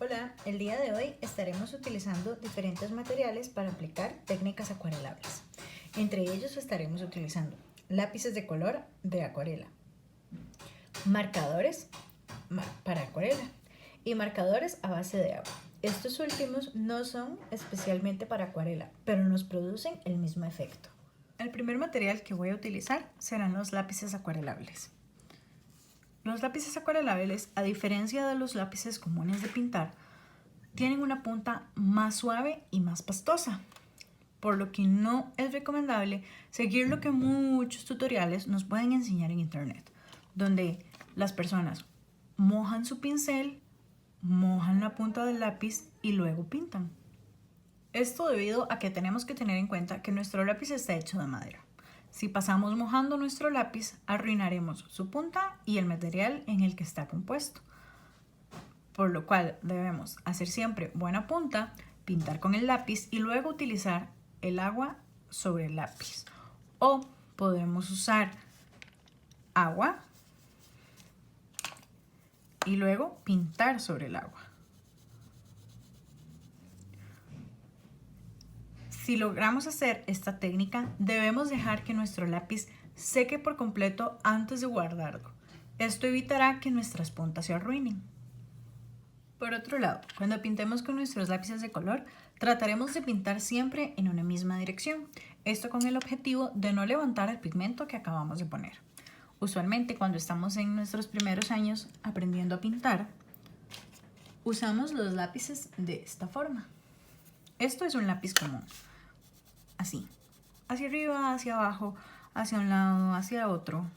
Hola, el día de hoy estaremos utilizando diferentes materiales para aplicar técnicas acuarelables. Entre ellos estaremos utilizando lápices de color de acuarela, marcadores para acuarela y marcadores a base de agua. Estos últimos no son especialmente para acuarela, pero nos producen el mismo efecto. El primer material que voy a utilizar serán los lápices acuarelables. Los lápices acuarelables, a diferencia de los lápices comunes de pintar, tienen una punta más suave y más pastosa, por lo que no es recomendable seguir lo que muchos tutoriales nos pueden enseñar en internet, donde las personas mojan su pincel, mojan la punta del lápiz y luego pintan. Esto debido a que tenemos que tener en cuenta que nuestro lápiz está hecho de madera. Si pasamos mojando nuestro lápiz, arruinaremos su punta y el material en el que está compuesto. Por lo cual debemos hacer siempre buena punta, pintar con el lápiz y luego utilizar el agua sobre el lápiz. O podemos usar agua y luego pintar sobre el agua. Si logramos hacer esta técnica, debemos dejar que nuestro lápiz seque por completo antes de guardarlo. Esto evitará que nuestras puntas se arruinen. Por otro lado, cuando pintemos con nuestros lápices de color, trataremos de pintar siempre en una misma dirección. Esto con el objetivo de no levantar el pigmento que acabamos de poner. Usualmente cuando estamos en nuestros primeros años aprendiendo a pintar, usamos los lápices de esta forma. Esto es un lápiz común. Así, hacia arriba, hacia abajo, hacia un lado, hacia otro.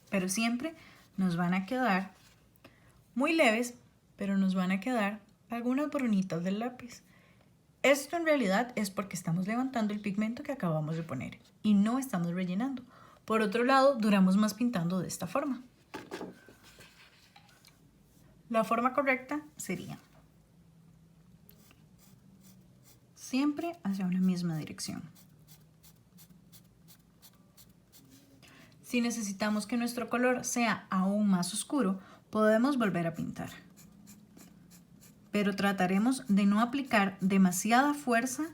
Pero siempre nos van a quedar muy leves, pero nos van a quedar algunas brunitas del lápiz. Esto en realidad es porque estamos levantando el pigmento que acabamos de poner y no estamos rellenando. Por otro lado, duramos más pintando de esta forma. La forma correcta sería siempre hacia una misma dirección. Si necesitamos que nuestro color sea aún más oscuro, podemos volver a pintar. Pero trataremos de no aplicar demasiada fuerza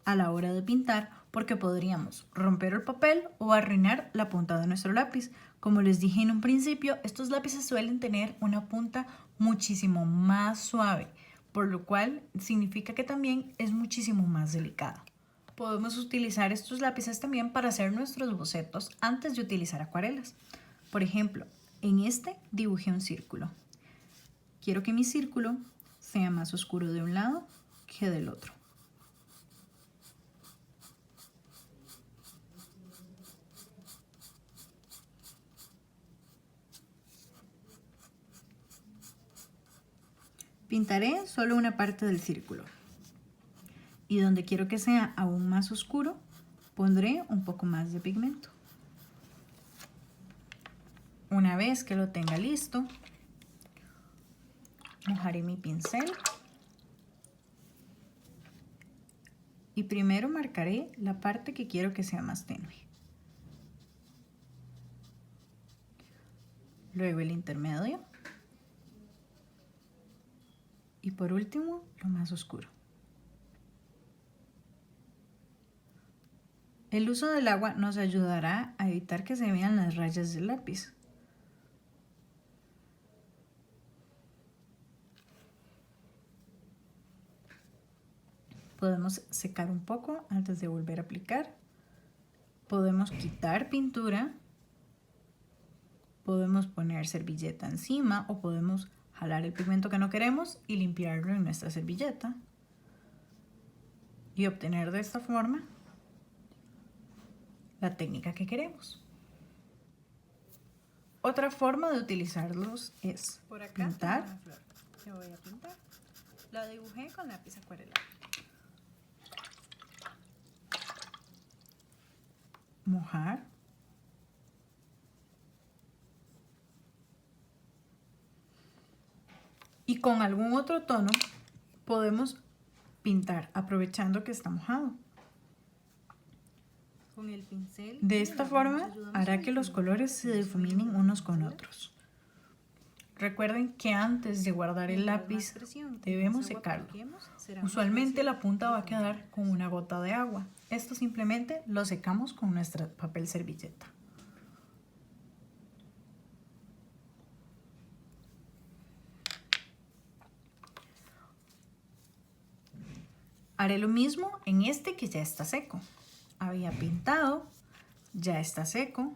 a la hora de pintar porque podríamos romper el papel o arruinar la punta de nuestro lápiz. Como les dije en un principio, estos lápices suelen tener una punta muchísimo más suave, por lo cual significa que también es muchísimo más delicado. Podemos utilizar estos lápices también para hacer nuestros bocetos antes de utilizar acuarelas. Por ejemplo, en este dibujé un círculo. Quiero que mi círculo sea más oscuro de un lado que del otro. Pintaré solo una parte del círculo. Y donde quiero que sea aún más oscuro, pondré un poco más de pigmento. Una vez que lo tenga listo, mojaré mi pincel y primero marcaré la parte que quiero que sea más tenue. Luego el intermedio y por último lo más oscuro. El uso del agua nos ayudará a evitar que se vean las rayas del lápiz. Podemos secar un poco antes de volver a aplicar. Podemos quitar pintura. Podemos poner servilleta encima o podemos jalar el pigmento que no queremos y limpiarlo en nuestra servilleta. Y obtener de esta forma la técnica que queremos. Otra forma de utilizarlos es Por acá pintar. una flor que voy a pintar. La dibujé con lápiz acuarela. Mojar. Y con algún otro tono podemos pintar aprovechando que está mojado. Con el pincel. De esta forma hará que los colores se difuminen unos con otros. Recuerden que antes de guardar el lápiz debemos secarlo. Usualmente la punta va a quedar con una gota de agua. Esto simplemente lo secamos con nuestra papel servilleta. Haré lo mismo en este que ya está seco. Había pintado, ya está seco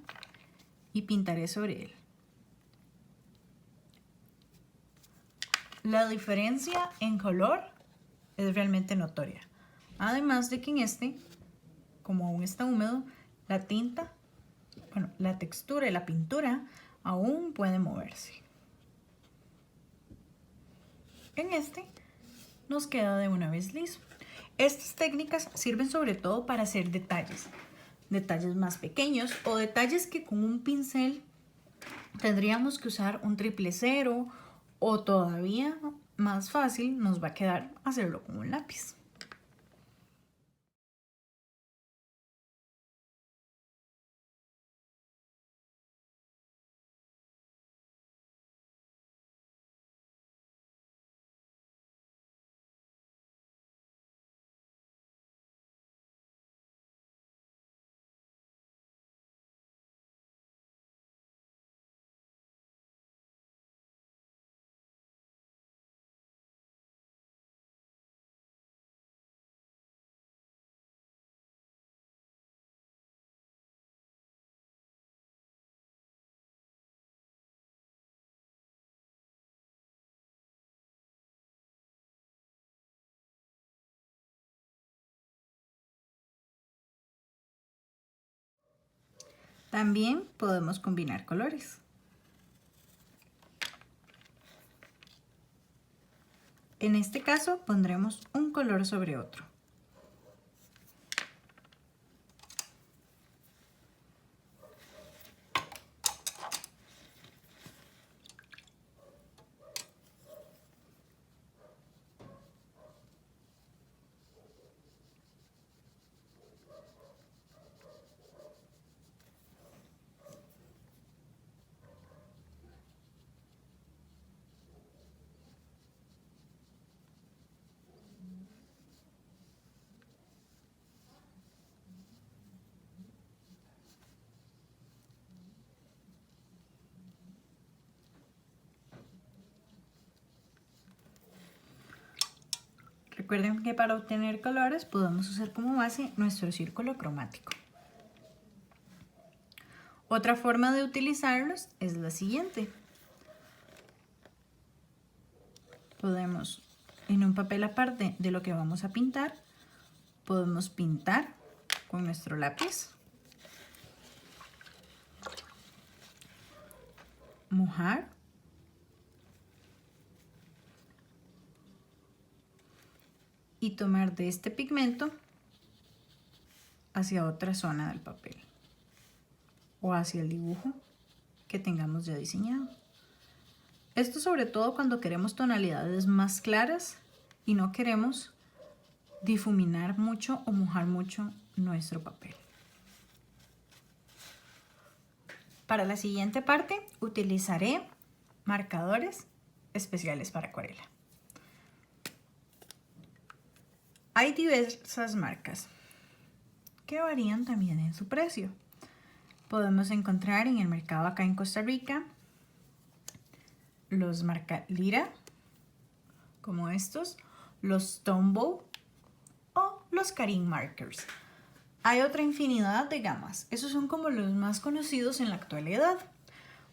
y pintaré sobre él. La diferencia en color es realmente notoria. Además de que en este, como aún está húmedo, la tinta, la textura y la pintura aún puede moverse. En este nos queda de una vez liso. Estas técnicas sirven sobre todo para hacer detalles más pequeños o detalles que con un pincel tendríamos que usar un 000 o todavía más fácil nos va a quedar hacerlo con un lápiz. También podemos combinar colores. En este caso pondremos un color sobre otro. Recuerden que para obtener colores podemos usar como base nuestro círculo cromático. Otra forma de utilizarlos es la siguiente. Podemos, en un papel aparte de lo que vamos a pintar, podemos pintar con nuestro lápiz, mojar y tomar de este pigmento hacia otra zona del papel o hacia el dibujo que tengamos ya diseñado. Esto sobre todo cuando queremos tonalidades más claras y no queremos difuminar mucho o mojar mucho nuestro papel. Para la siguiente parte utilizaré marcadores especiales para acuarela. Hay diversas marcas que varían también en su precio. Podemos encontrar en el mercado acá en Costa Rica los marca Lira, como estos, los Tombow o los Karin Markers. Hay otra infinidad de gamas. Esos son como los más conocidos en la actualidad.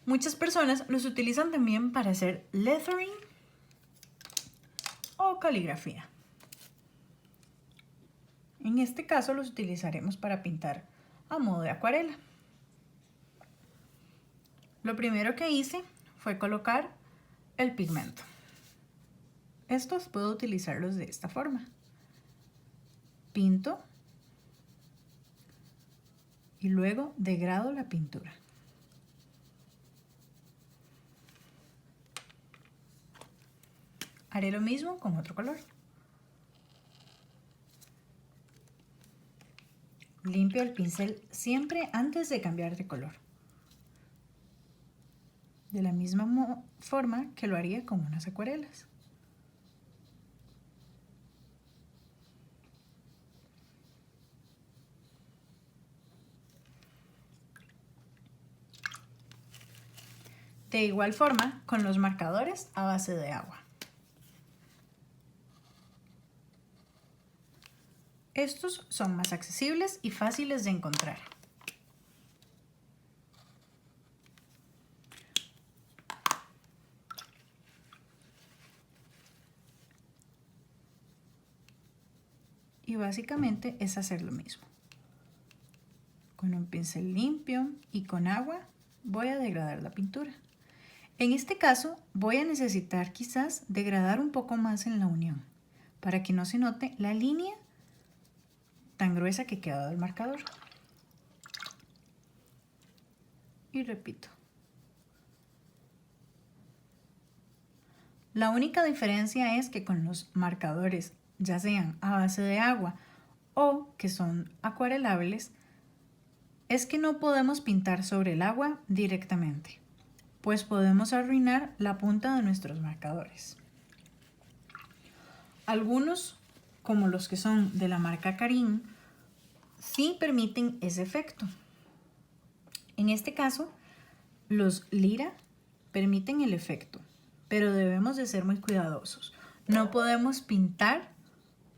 Muchas personas los utilizan también para hacer lettering o caligrafía. En este caso los utilizaremos para pintar a modo de acuarela. Lo primero que hice fue colocar el pigmento. Estos puedo utilizarlos de esta forma. Pinto y luego degrado la pintura. Haré lo mismo con otro color. Limpio el pincel siempre antes de cambiar de color. de la misma forma que lo haría con unas acuarelas. De igual forma con los marcadores a base de agua. Estos son más accesibles y fáciles de encontrar. Y básicamente es hacer lo mismo. Con un pincel limpio y con agua voy a degradar la pintura. En este caso voy a necesitar quizás degradar un poco más en la unión para que no se note la línea tan gruesa que queda del marcador. Y repito. La única diferencia es que con los marcadores, ya sean a base de agua o que son acuarelables, es que no podemos pintar sobre el agua directamente, pues podemos arruinar la punta de nuestros marcadores. Algunos, como los que son de la marca Karim, sí permiten ese efecto. En este caso, los Lira permiten el efecto, pero debemos de ser muy cuidadosos. No podemos pintar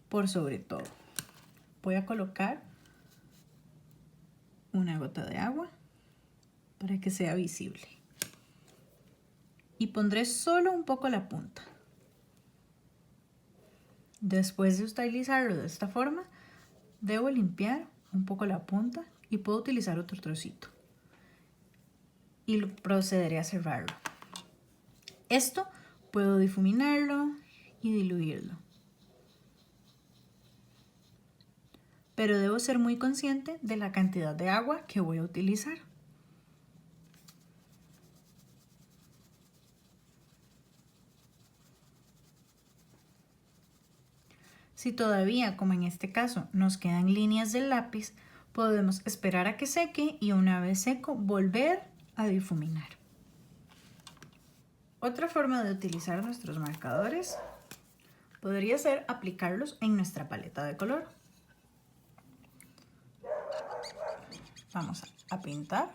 por sobre todo. Voy a colocar una gota de agua para que sea visible. Y pondré solo un poco la punta. Después de utilizarlo de esta forma, debo limpiar un poco la punta y puedo utilizar otro trocito. Y procederé a cerrarlo. Esto puedo difuminarlo y diluirlo. Pero debo ser muy consciente de la cantidad de agua que voy a utilizar. Si todavía, como en este caso, nos quedan líneas del lápiz, podemos esperar a que seque y una vez seco volver a difuminar. Otra forma de utilizar nuestros marcadores podría ser aplicarlos en nuestra paleta de color. Vamos a pintar.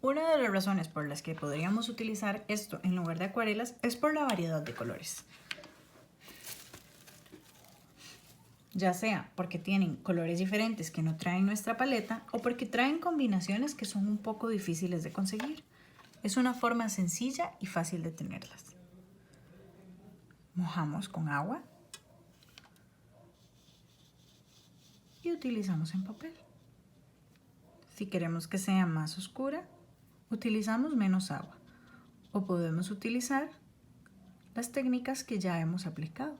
Una de las razones por las que podríamos utilizar esto en lugar de acuarelas es por la variedad de colores. Ya sea porque tienen colores diferentes que no traen nuestra paleta o porque traen combinaciones que son un poco difíciles de conseguir. Es una forma sencilla y fácil de tenerlas. Mojamos con agua y utilizamos en papel. Si queremos que sea más oscura, utilizamos menos agua o podemos utilizar las técnicas que ya hemos aplicado.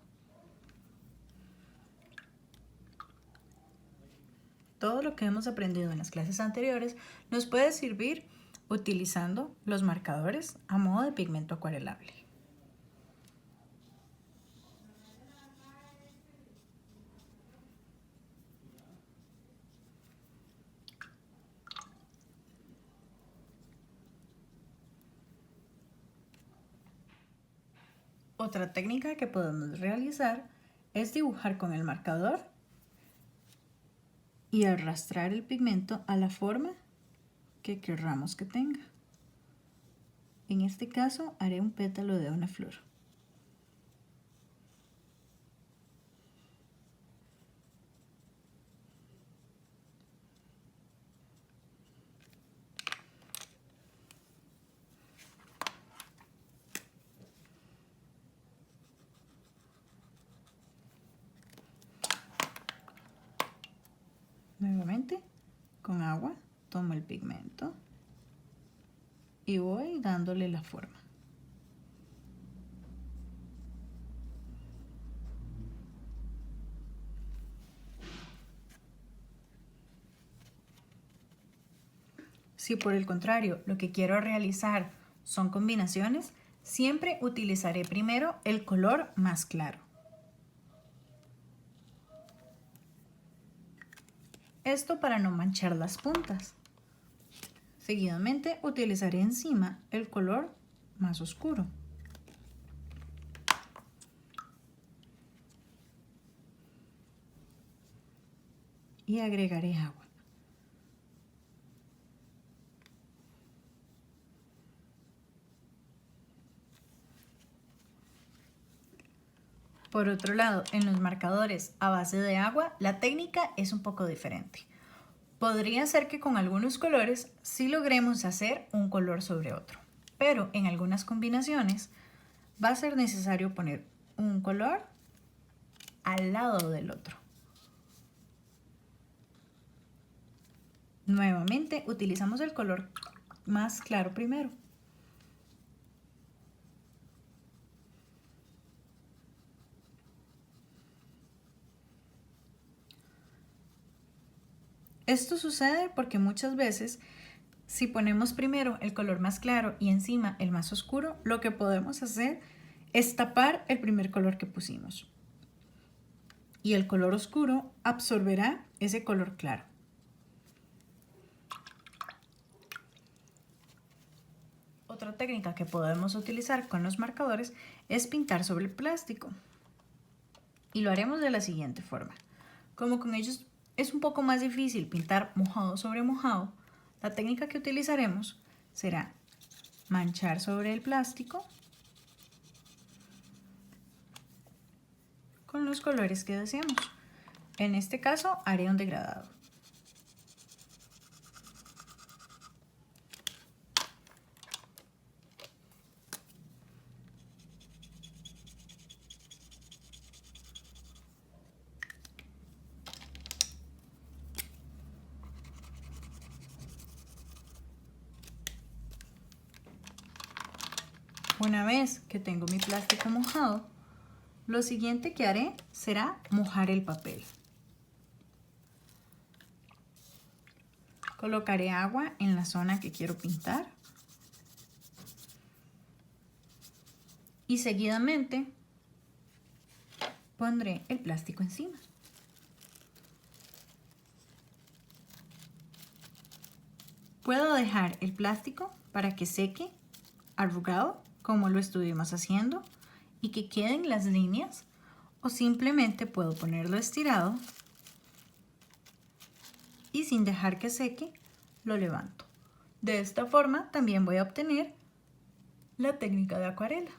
Todo lo que hemos aprendido en las clases anteriores nos puede servir utilizando los marcadores a modo de pigmento acuarelable. Otra técnica que podemos realizar es dibujar con el marcador y arrastrar el pigmento a la forma que querramos que tenga. En este caso haré un pétalo de una flor. Nuevamente, con agua, tomo el pigmento y voy dándole la forma. Si por el contrario lo que quiero realizar son combinaciones, siempre utilizaré primero el color más claro. Esto para no manchar las puntas. Seguidamente utilizaré encima el color más oscuro. Y agregaré agua. Por otro lado, en los marcadores a base de agua, la técnica es un poco diferente. Podría ser que con algunos colores sí logremos hacer un color sobre otro, pero en algunas combinaciones va a ser necesario poner un color al lado del otro. Nuevamente utilizamos el color más claro primero. Esto sucede porque muchas veces si ponemos primero el color más claro y encima el más oscuro, lo que podemos hacer es tapar el primer color que pusimos. Y el color oscuro absorberá ese color claro. Otra técnica que podemos utilizar con los marcadores es pintar sobre el plástico. Y lo haremos de la siguiente forma. Como con ellos es un poco más difícil pintar mojado sobre mojado, la técnica que utilizaremos será manchar sobre el plástico con los colores que deseamos. En este caso haré un degradado. Una vez que tengo mi plástico mojado, lo siguiente que haré será mojar el papel. Colocaré agua en la zona que quiero pintar y seguidamente pondré el plástico encima. Puedo dejar el plástico para que seque arrugado, como lo estuvimos haciendo, y que queden las líneas, o simplemente puedo ponerlo estirado y sin dejar que seque, lo levanto. De esta forma también voy a obtener la técnica de acuarela.